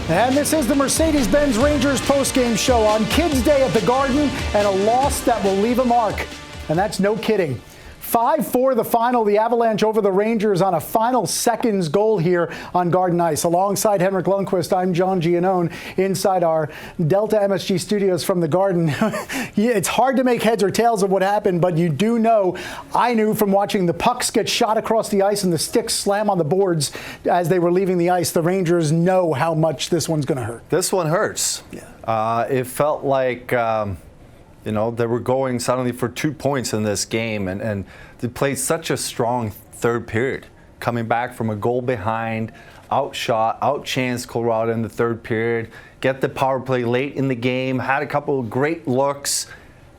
And this is the Mercedes-Benz Rangers postgame show on Kids Day at the Garden, and a loss that will leave a mark. And that's no kidding. 5-4 the final, the Avalanche over the Rangers on a final seconds goal here on Garden Ice. Alongside Henrik Lundqvist, I'm John Giannone inside our Delta MSG studios from the Garden. It's hard to make heads or tails of what happened, but you do know, I knew from watching the pucks get shot across the ice and the sticks slam on the boards as they were leaving the ice, the Rangers know how much this one's going to hurt. This one hurts. Yeah. It felt like they were going suddenly for 2 points in this game, and they played such a strong third period, coming back from a goal behind, outchanced Colorado in the third period, get the power play late in the game, had a couple of great looks.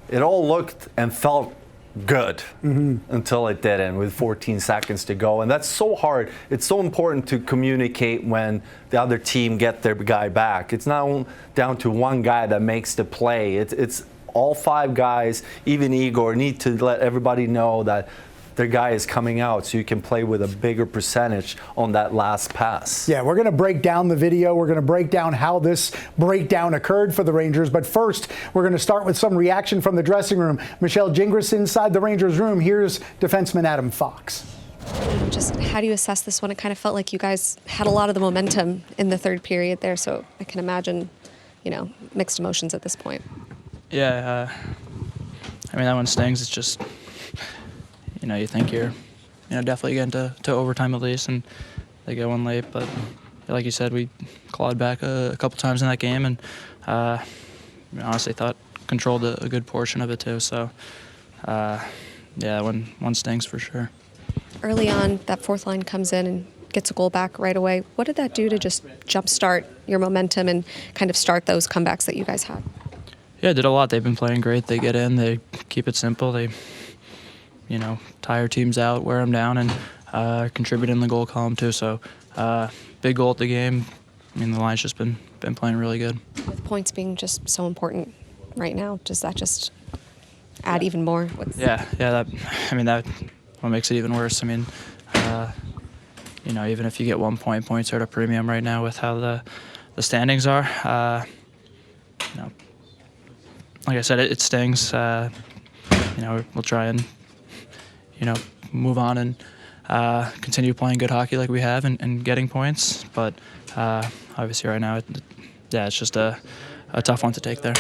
It all looked and felt good until it didn't, with 14 seconds to go. And that's so hard. It's so important to communicate when the other team get their guy back. It's not down to one guy that makes the play. It's all five guys, even Igor, need to let everybody know that their guy is coming out so you can play with a bigger percentage on that last pass. Yeah, we're going to break down the video. We're going to break down how this breakdown occurred for the Rangers. But first, we're going to start with some reaction from the dressing room. Michelle Gingras inside the Rangers room. Here's defenseman Adam Fox. Just how do you assess this one? It kind of felt like you guys had a lot of the momentum in the third period there. So I can imagine, mixed emotions at this point. Yeah, that one stings. It's just, you think you're, definitely getting to overtime at least, and they get one late. But like you said, we clawed back a couple times in that game, and honestly thought controlled a good portion of it too. So, yeah, one stings for sure. Early on, that fourth line comes in and gets a goal back right away. What did that do to just jumpstart your momentum and kind of start those comebacks that you guys had? Yeah, did a lot. They've been playing great. They get in, they keep it simple. They, tire teams out, wear them down, and contribute in the goal column too. So, big goal at the game. The line's just been playing really good. With points being just so important right now, does that just add even more? Yeah. That what makes it even worse. Even if you get 1 point, points are at a premium right now with how the standings are. Like I said, it stings. We'll try and, move on and continue playing good hockey like we have and getting points. But obviously right now, it's just a tough one to take there.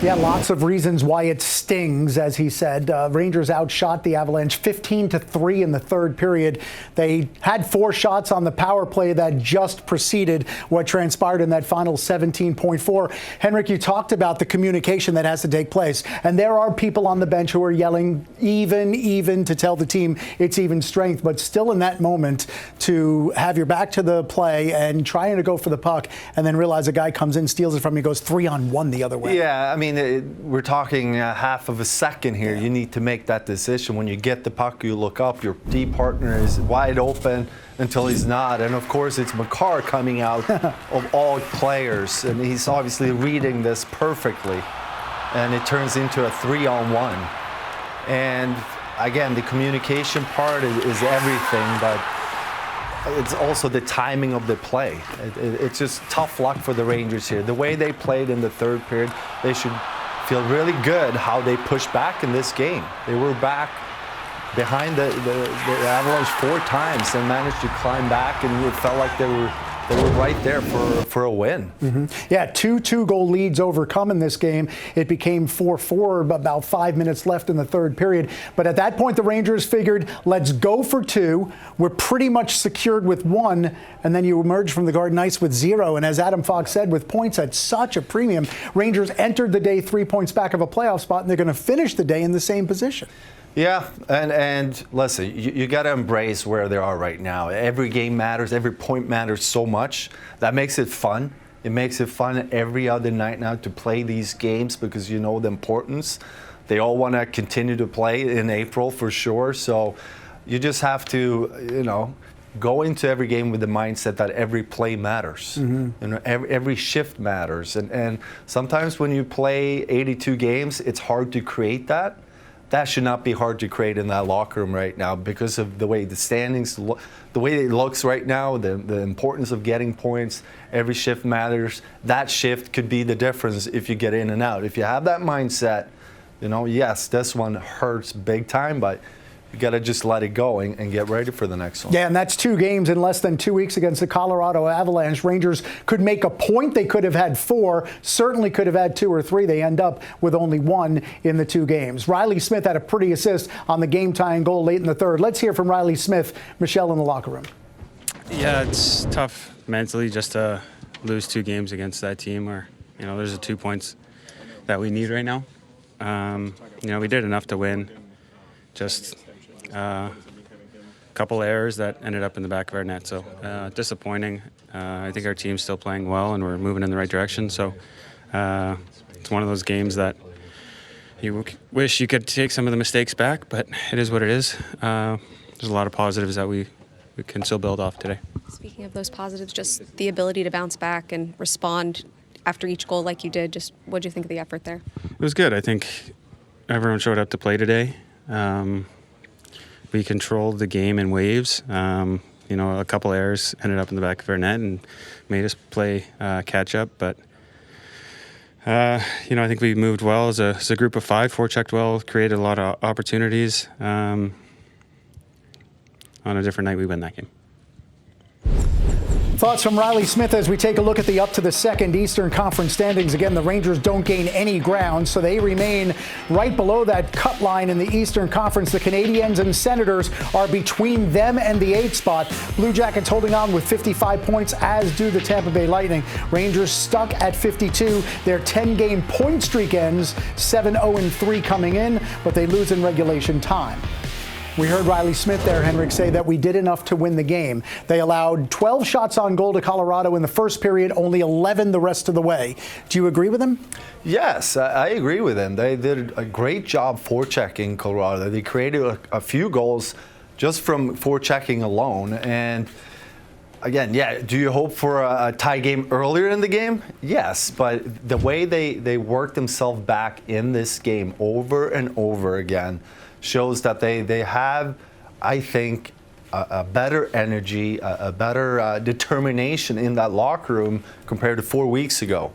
Yeah, lots of reasons why it stings, as he said. Rangers outshot the Avalanche 15-3 in the third period. They had 4 shots on the power play that just preceded what transpired in that final 17.4. Henrik, you talked about the communication that has to take place, and there are people on the bench who are yelling even to tell the team it's even strength, but still in that moment to have your back to the play and trying to go for the puck and then realize a guy comes in, steals it from you, goes 3-on-1 the other way. Yeah, we're talking half of a second here. You need to make that decision. When you get the puck, you look up, your D partner is wide open until he's not. And of course, it's Makar coming out of all players. And he's obviously reading this perfectly. And it turns into a 3-on-1. And again, the communication part is everything, but it's also the timing of the play. It's just tough luck for the Rangers here. The way they played in the third period, they should feel really good how they pushed back in this game. They were back behind the Avalanche 4 times and managed to climb back, and it felt like they were right there for a win. Yeah, 2 2-goal leads overcome in this game. It became 4-4, about 5 minutes left in the third period. But at that point, the Rangers figured, let's go for 2. We're pretty much secured with 1, and then you emerge from the Garden Ice with 0. And as Adam Fox said, with points at such a premium, Rangers entered the day 3 points back of a playoff spot, and they're going to finish the day in the same position. Yeah, and listen, you got to embrace where they are right now. Every game matters. Every point matters so much. That makes it fun. It makes it fun every other night now to play these games because you know the importance. They all want to continue to play in April for sure. So you just have to, go into every game with the mindset that every play matters. Every shift matters. And sometimes when you play 82 games, it's hard to create that. that should not be hard to create in that locker room right now because of the way the standings, the way it looks right now, the importance of getting points. Every shift matters. That shift could be the difference if you get in and out. If you have that mindset, yes, this one hurts big time, but you got to just let it go and get ready for the next one. Yeah, and that's 2 games in less than 2 weeks against the Colorado Avalanche. Rangers could make a point. They could have had 4, certainly could have had 2 or 3. They end up with only 1 in the 2 games. Riley Smith had a pretty assist on the game-tying goal late in the third. Let's hear from Riley Smith, Michelle in the locker room. Yeah, it's tough mentally just to lose 2 games against that team where, there's the 2 points that we need right now. We did enough to win. Just a couple errors that ended up in the back of our net. So disappointing. I think our team's still playing well and we're moving in the right direction. So it's one of those games that you wish you could take some of the mistakes back, but it is what it is. There's a lot of positives that we can still build off today. Speaking of those positives, just the ability to bounce back and respond after each goal like you did, just what do you think of the effort there? It was good. I think everyone showed up to play today. We controlled the game in waves. A couple errors ended up in the back of our net and made us play catch up. But, I think we moved well as a group of 5, forechecked well, created a lot of opportunities. On a different night, we win that game. Thoughts from Riley Smith as we take a look at the up to the second Eastern Conference standings. Again, the Rangers don't gain any ground, so they remain right below that cut line in the Eastern Conference. The Canadiens and Senators are between them and the 8th spot. Blue Jackets holding on with 55 points, as do the Tampa Bay Lightning. Rangers stuck at 52. Their 10-game point streak ends 7-0-3 coming in, but they lose in regulation time. We heard Riley Smith there, Henrik, say that we did enough to win the game. They allowed 12 shots on goal to Colorado in the first period, only 11 the rest of the way. Do you agree with him? Yes, I agree with him. They did a great job forechecking Colorado. They created a few goals just from forechecking alone. And again, do you hope for a tie game earlier in the game? Yes, but the way they worked themselves back in this game over and over again shows that they have, I think, a better energy, a better determination in that locker room compared to 4 weeks ago.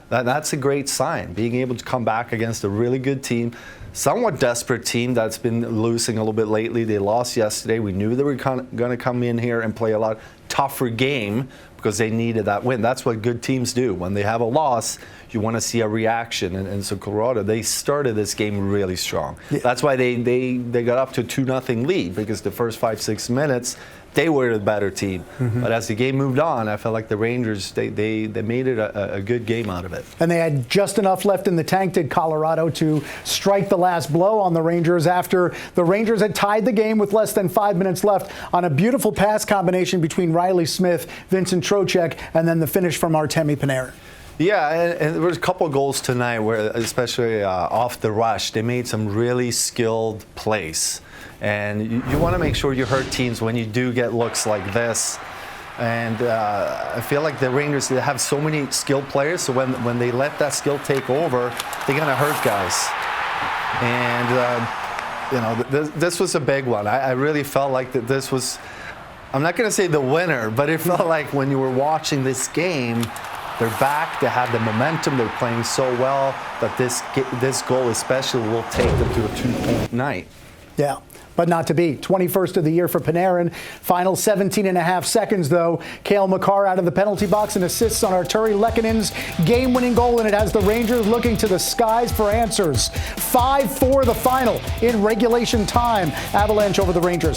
That's a great sign, being able to come back against a really good team, somewhat desperate team that's been losing a little bit lately. They lost yesterday. We knew they were going to come in here and play a lot tougher game because they needed that win. That's what good teams do. When they have a loss, you want to see a reaction. And so Colorado, they started this game really strong. Yeah. That's why they got up to a 2-0 lead, because the first 5-6 minutes, they were the better team. Mm-hmm. But as the game moved on, I felt like the Rangers, they made it a good game out of it. And they had just enough left in the tank, did Colorado, to strike the last blow on the Rangers after the Rangers had tied the game with less than 5 minutes left on a beautiful pass combination between Riley Smith, Vincent Trocheck, and then the finish from Artemi Panarin. Yeah, and there was a couple of goals tonight where, especially off the rush, they made some really skilled plays. And you want to make sure you hurt teams when you do get looks like this. And I feel like the Rangers, they have so many skilled players, so when they let that skill take over, they're going to hurt guys. And, this was a big one. I really felt like that this was, I'm not going to say the winner, but it felt like when you were watching this game, they're back, they have the momentum, they're playing so well that this goal especially will take them to a 2-point night. Yeah, but not to be. 21st of the year for Panarin. Final 17.5 seconds, though. Cale Makar out of the penalty box and assists on Artturi Lehkonen's game-winning goal, and it has the Rangers looking to the skies for answers. 5-4 the final in regulation time. Avalanche over the Rangers.